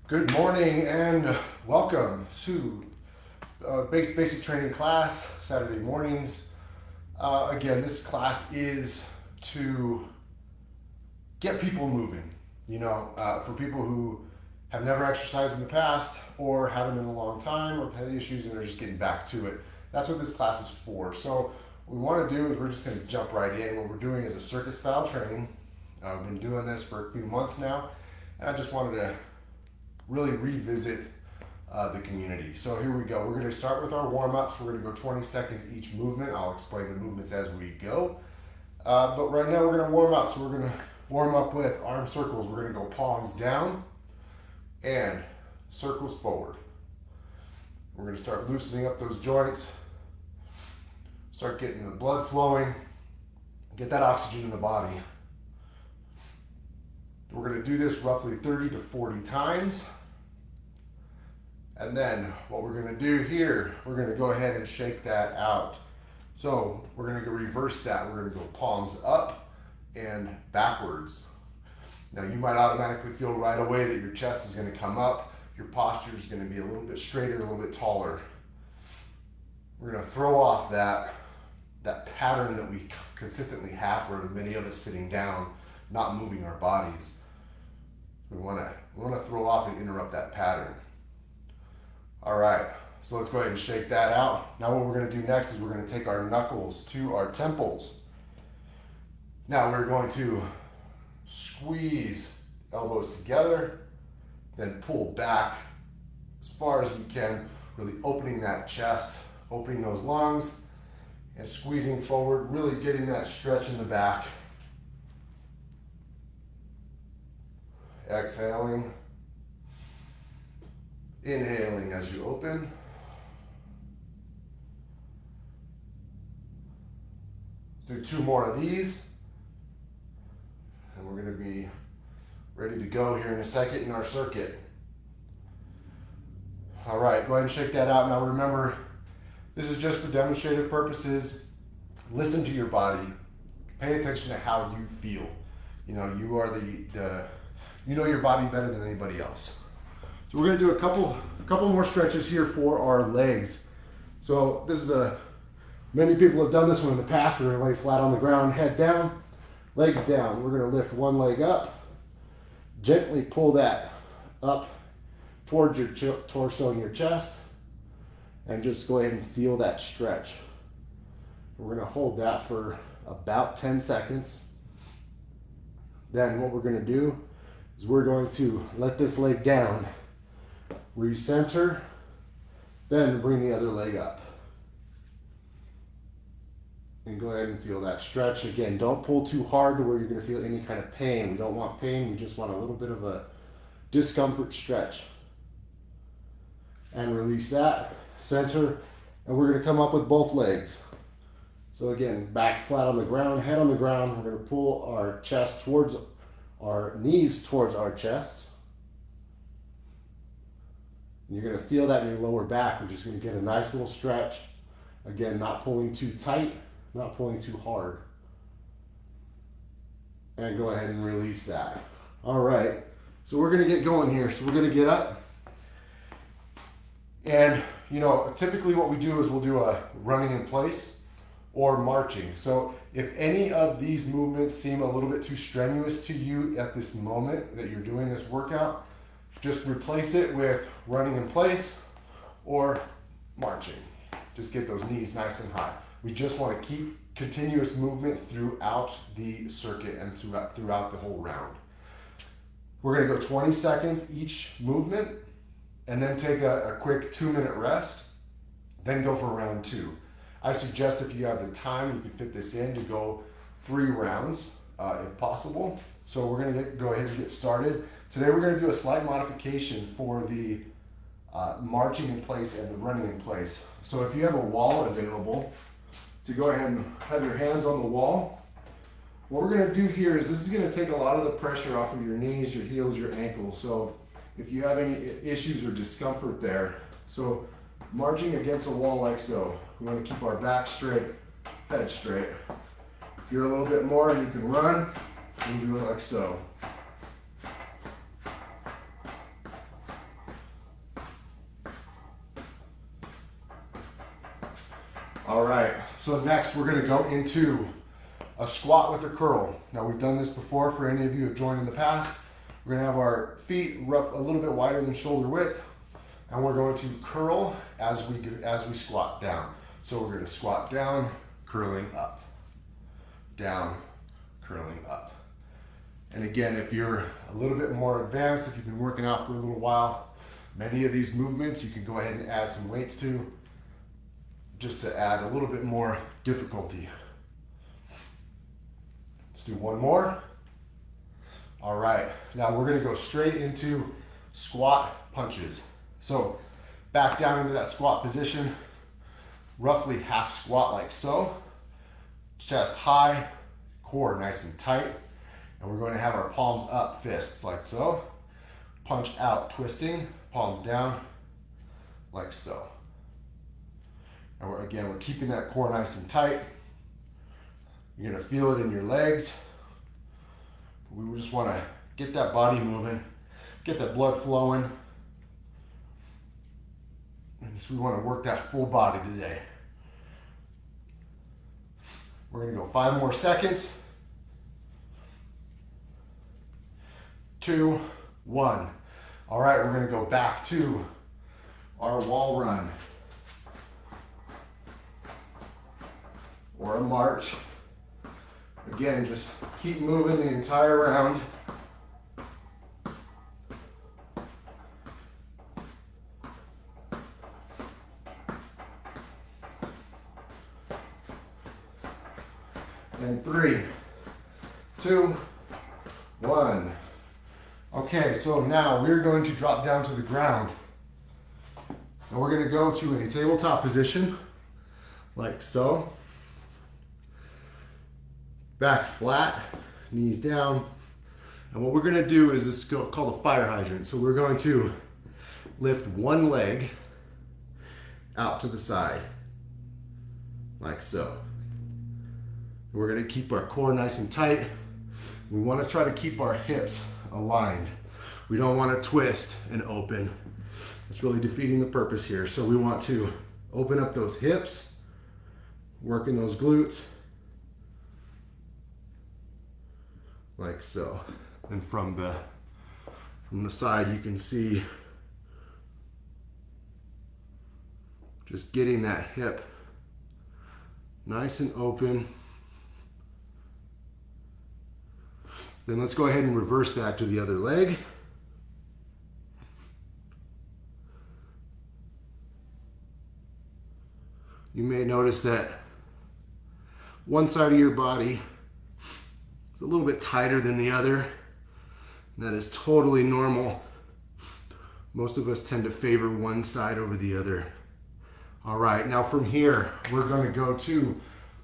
Good morning and welcome to basic training class, Saturday mornings. Again, this class is to get people moving, for people who have never exercised in the past or haven't in a long time or have had issues and are just getting back to it. That's what this class is for. So what we want to do is we're just going to jump right in. What we're doing is a circuit style training. I've been doing this for a few months now, and I just wanted to really revisit the community. So here we go. We're going to start with our warm-ups. We're going to go 20 seconds each movement. I'll explain the movements as we go. But right now we're going to warm up. So we're going to warm up with arm circles. We're going to go palms down and circles forward. We're going to start loosening up those joints. Start getting the blood flowing. Get that oxygen in the body. We're going to do this roughly 30 to 40 times. And then what we're going to do here, we're going to go ahead and shake that out. So we're going to go reverse that. We're going to go palms up and backwards. Now you might automatically feel right away that your chest is going to come up. Your posture is going to be a little bit straighter, a little bit taller. We're going to throw off that pattern that we consistently have for many of us sitting down, not moving our bodies. We want to throw off and interrupt that pattern. All right, so let's go ahead and shake that out. Now what we're going to do next is we're going to take our knuckles to our temples. Now we're going to squeeze elbows together, then pull back as far as we can, really opening that chest, opening those lungs, and squeezing forward, really getting that stretch in the back. Exhaling. Inhaling as you open. Let's do 2 more of these. And we're going to be ready to go here in a second in our circuit. All right, go ahead and shake that out. Now remember, this is just for demonstrative purposes. Listen to your body. Pay attention to how you feel. You are you know your body better than anybody else. So we're going to do a couple more stretches here for our legs. So this is many people have done this one in the past. We're going to lay flat on the ground, head down, legs down. We're going to lift one leg up, gently pull that up towards your torso and your chest, and just go ahead and feel that stretch. We're going to hold that for about 10 seconds. Then what we're going to do is we're going to let this leg down, recenter, then bring the other leg up. And go ahead and feel that stretch. Again, don't pull too hard to where you're going to feel any kind of pain. We don't want pain, we just want a little bit of a discomfort stretch. And release that, center, and we're going to come up with both legs. So again, back flat on the ground, head on the ground. We're going to pull our chest towards our knees towards our chest. And you're going to feel that in your lower back. We're just going to get a nice little stretch. Again, not pulling too tight, not pulling too hard. And go ahead and release that. All right, so we're going to get going here. So we're going to get up. And, typically what we do is we'll do a running in place or marching. So if any of these movements seem a little bit too strenuous to you at this moment that you're doing this workout, just replace it with running in place or marching. Just get those knees nice and high. We just want to keep continuous movement throughout the circuit and throughout the whole round. We're going to go 20 seconds each movement and then take a quick 2-minute rest, then go for round 2. I suggest if you have the time, you can fit this in to go 3 rounds if possible. So we're going to go ahead and get started. Today we're going to do a slight modification for the marching in place and the running in place. So if you have a wall available, to go ahead and have your hands on the wall, what we're going to do here is this is going to take a lot of the pressure off of your knees, your heels, your ankles. So if you have any issues or discomfort there, so marching against a wall like so. We want to keep our back straight, head straight. If you're a little bit more, you can run and do it like so. All right, so next we're gonna go into a squat with a curl. Now we've done this before for any of you who have joined in the past. We're gonna have our feet a little bit wider than shoulder width, and we're going to curl as we squat down. So we're gonna squat down, curling up, down, curling up. And again, if you're a little bit more advanced, if you've been working out for a little while, many of these movements you can go ahead and add some weights to, just to add a little bit more difficulty. Let's do one more. All right, now we're gonna go straight into squat punches. So back down into that squat position, roughly half squat like so. Chest high, core nice and tight. And we're going to have our palms up, fists like so. Punch out, twisting, palms down, like so. And we're keeping that core nice and tight. You're gonna feel it in your legs. We just wanna get that body moving, get that blood flowing. And so we wanna work that full body today. We're gonna go 5 more seconds. 2, 1. All right, we're gonna go back to our wall run or a march. Again, just keep moving the entire round. And 3, 2, 1. Okay, so now we're going to drop down to the ground. And we're going to go to a tabletop position, like so. Back flat, knees down. And what we're going to do is this is called a fire hydrant. So we're going to lift one leg out to the side, like so. We're going to keep our core nice and tight. We want to try to keep our hips aligned. We don't want to twist and open. It's really defeating the purpose here. So we want to open up those hips, working those glutes, like so. And from the side you can see just getting that hip nice and open. Then let's go ahead and reverse that to the other leg. You may notice that one side of your body is a little bit tighter than the other. And that is totally normal. Most of us tend to favor one side over the other. All right, now from here, we're going to go to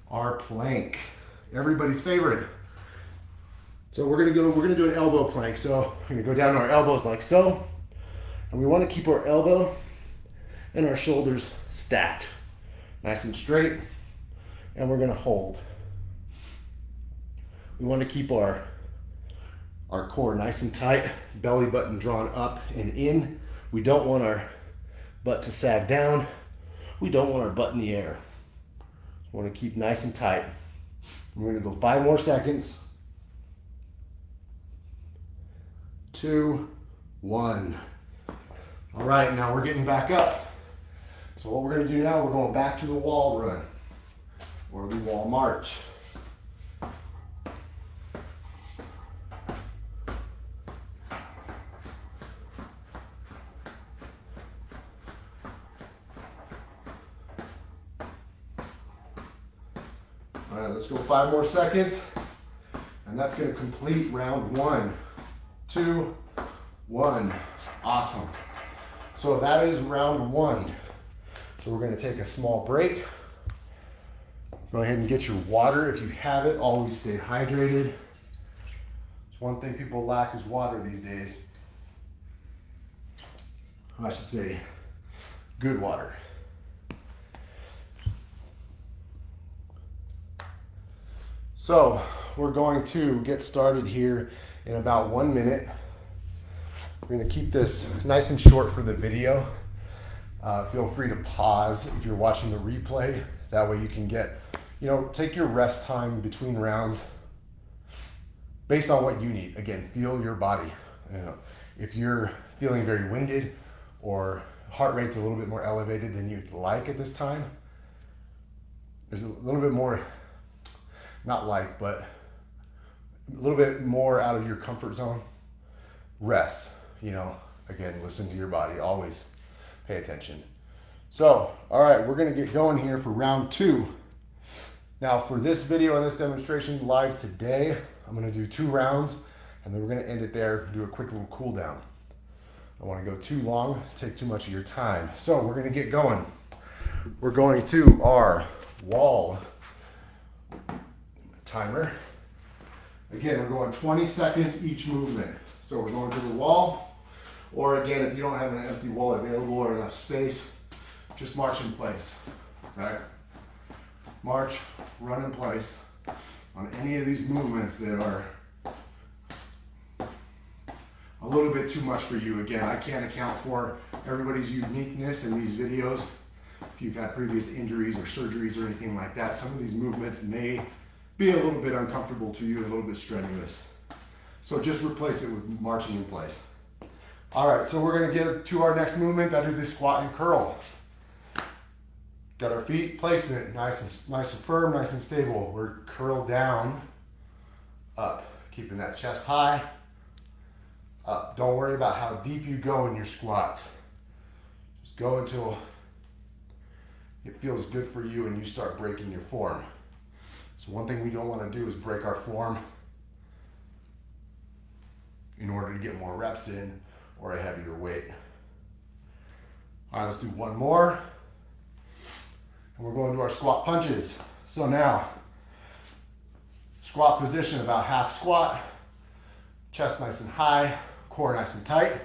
our plank. Everybody's favorite. So we're gonna do an elbow plank. So we're gonna go down to our elbows like so. And we want to keep our elbow and our shoulders stacked, nice and straight. And we're gonna hold. We want to keep our core nice and tight, belly button drawn up and in. We don't want our butt to sag down. We don't want our butt in the air. We want to keep nice and tight. We're gonna go 5 more seconds. 2, 1. All right, now we're getting back up. So what we're going to do now, we're going back to the wall run or the wall march. All right, let's go 5 more seconds, and that's going to complete round 1. 2, 1. Awesome. So that is round 1. So we're going to take a small break. Go ahead and get your water if you have it. Always stay hydrated. It's one thing people lack is water these days. I should say good water. So we're going to get started here in about 1 minute. We're going to keep this nice and short for the video. Feel free to pause if you're watching the replay That way you can get, take your rest time between rounds based on what you need. Again, feel your body. If you're feeling very winded or heart rate's a little bit more elevated than you'd like at this time, there's a little bit more, but a little bit more out of your comfort zone. Rest, again, listen to your body, always pay attention. So, all right, we're gonna get going here for round 2. Now for this video and this demonstration live today, I'm gonna do 2 rounds and then we're gonna end it there, do a quick little cool down. I don't wanna go too long, take too much of your time. So we're gonna get going. We're going to our wall timer. Again, we're going 20 seconds each movement. So we're going to the wall, or again, if you don't have an empty wall available or enough space, just march in place, right? March, run in place on any of these movements that are a little bit too much for you. Again, I can't account for everybody's uniqueness in these videos. If you've had previous injuries or surgeries or anything like that, some of these movements may be a little bit uncomfortable to you, a little bit strenuous. So just replace it with marching in place. All right, so we're gonna get to our next movement. That is the squat and curl. Got our feet placement, nice and firm, nice and stable. We're curled down, up, keeping that chest high, up. Don't worry about how deep you go in your squat. Just go until it feels good for you and you start breaking your form. So one thing we don't want to do is break our form in order to get more reps in or a heavier weight. All right, let's do one more. And we're going to our squat punches. So now, squat position, about half squat, chest nice and high, core nice and tight,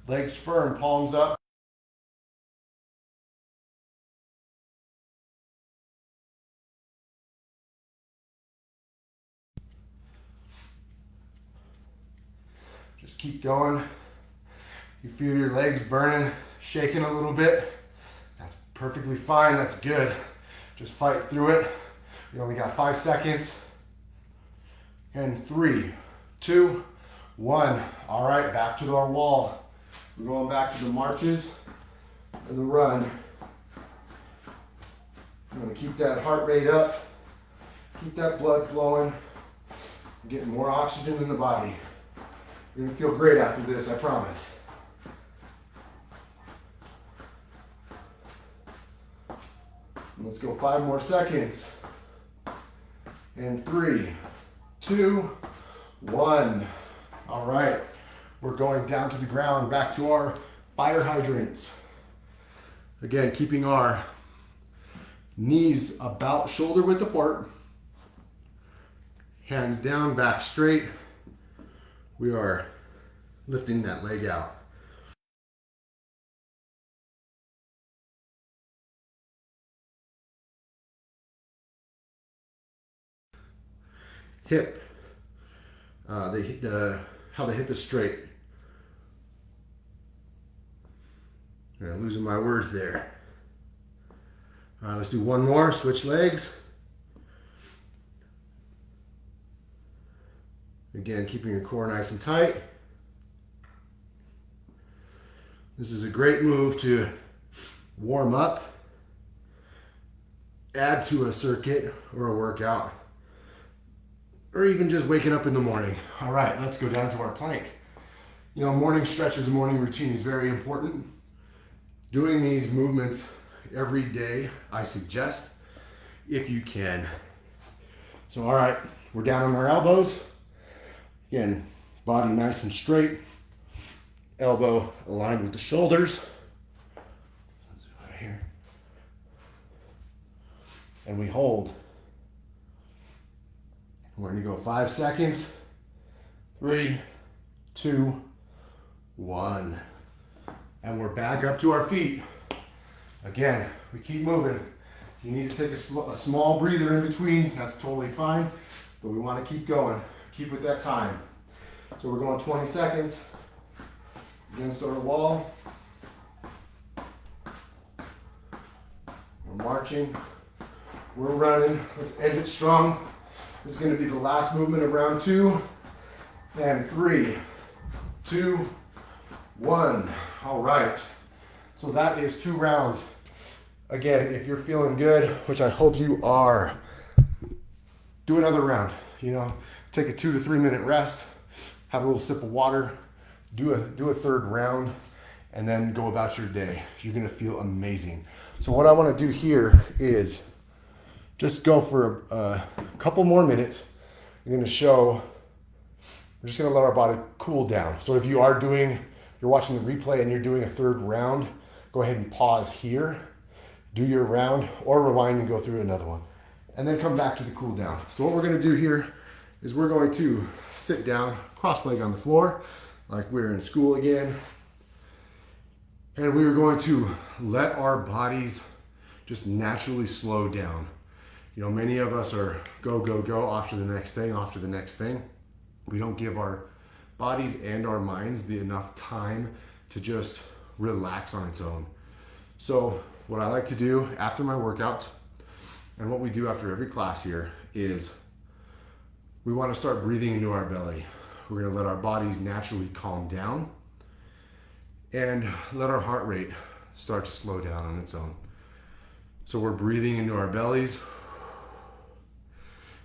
legs firm, palms up. Just keep going. You feel your legs burning, shaking a little bit. That's perfectly fine, that's good. Just fight through it. We only got 5 seconds. And 3, 2, 1. All right, back to our wall. We're going back to the marches and the run. I'm gonna keep that heart rate up, keep that blood flowing, getting more oxygen in the body. You're gonna feel great after this, I promise. Let's go 5 more seconds. And 3, 2, 1. All right, we're going down to the ground, back to our fire hydrants. Again, keeping our knees about shoulder width apart, hands down, back straight. We are lifting that leg out. Hip, how the hip is straight. I'm losing my words there. All right, let's do one more, switch legs. Again, keeping your core nice and tight. This is a great move to warm up, add to a circuit or a workout, or even just waking up in the morning. All right, let's go down to our plank. Morning stretches and morning routine is very important. Doing these movements every day, I suggest, if you can. So, all right, we're down on our elbows. Again, body nice and straight, elbow aligned with the shoulders. Right here. And we hold. We're gonna go 5 seconds. 3, 2, 1. And we're back up to our feet. Again, we keep moving. You need to take a small breather in between, that's totally fine, but we wanna keep going. Keep with that time. So we're going 20 seconds against our wall. We're marching We're running. Let's end it strong. This is going to be the last movement of round 2. And 3, 2, 1. All right. So that is 2 rounds. Again, if you're feeling good, which I hope you are, do another round. You know, take a 2 to 3 minute rest, have a little sip of water, do a third round, and then go about your day. You're gonna feel amazing. So what I wanna do here is just go for a couple more minutes. I'm gonna show, we're just gonna let our body cool down. So if you're watching the replay and you're doing a third round, go ahead and pause here, do your round, or rewind and go through another one. And then come back to the cool down. So what we're gonna do here is we're going to sit down, cross-legged on the floor, like we're in school again. And we are going to let our bodies just naturally slow down. You know, many of us are go, go, go, off to the next thing, off to the next thing. We don't give our bodies and our minds enough time to just relax on its own. So what I like to do after my workouts, and what we do after every class here, is we want to start breathing into our belly. We're going to let our bodies naturally calm down and let our heart rate start to slow down on its own. So we're breathing into our bellies.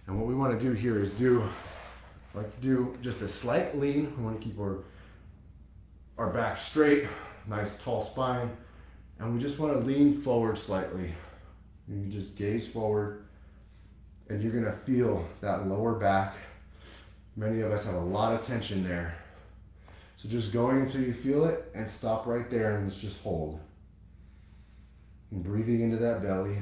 And what we want to do here is do just a slight lean. We want to keep our back straight, nice tall spine. And we just want to lean forward slightly. You just gaze forward, and you're gonna feel that lower back. Many of us have a lot of tension there. So just going until you feel it, and stop right there, and let's just hold. And breathing into that belly.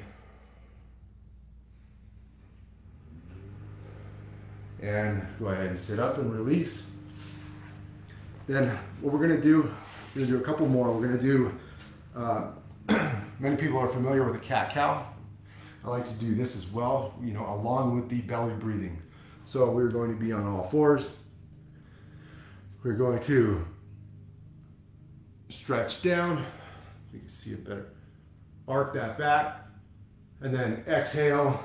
And go ahead and sit up and release. Then what we're gonna do a couple more. We're gonna do, many people are familiar with a cat-cow. I like to do this as well, you know, along with the belly breathing. So we're going to be on all fours. We're going to stretch down. You can see it better. Arc that back. And then exhale,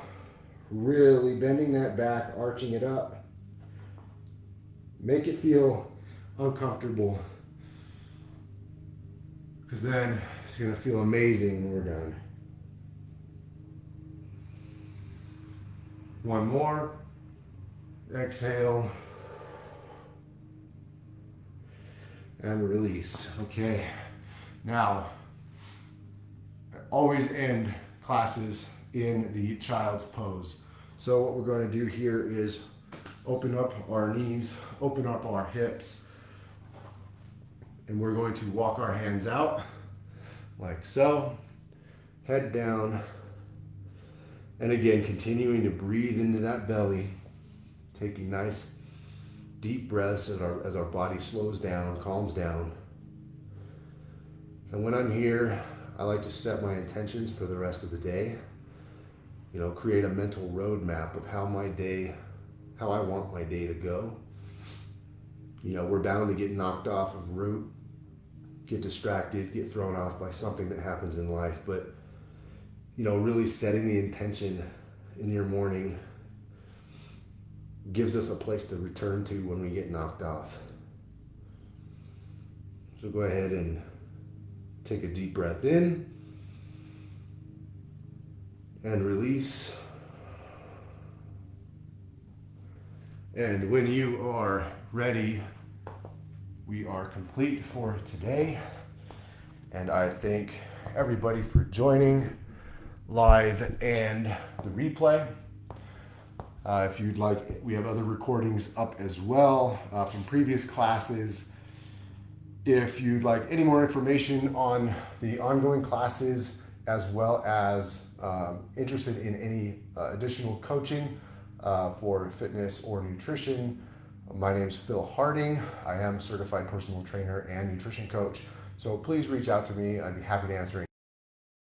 really bending that back, arching it up. Make it feel uncomfortable, because then it's going to feel amazing when we're done. One more. Exhale. And release. Okay. Now, I always end classes in the child's pose. So what we're going to do here is open up our knees, open up our hips, and we're going to walk our hands out like so, head down. And again, continuing to breathe into that belly, taking nice deep breaths as our body slows down, calms down. And when I'm here, I like to set my intentions for the rest of the day. You know, create a mental roadmap of how I want my day to go. You know, we're bound to get knocked off of route, get distracted, get thrown off by something that happens in life, but you know, really setting the intention in your morning gives us a place to return to when we get knocked off. So go ahead and take a deep breath in and release. And when you are ready, we are complete for today. And I thank everybody for joining live and the replay. If you'd like, we have other recordings up as well from previous classes. If you'd like any more information on the ongoing classes, as well as interested in any additional coaching for fitness or nutrition, my name's Phil Harding. I am a certified personal trainer and nutrition coach. So please reach out to me. I'd be happy to answer any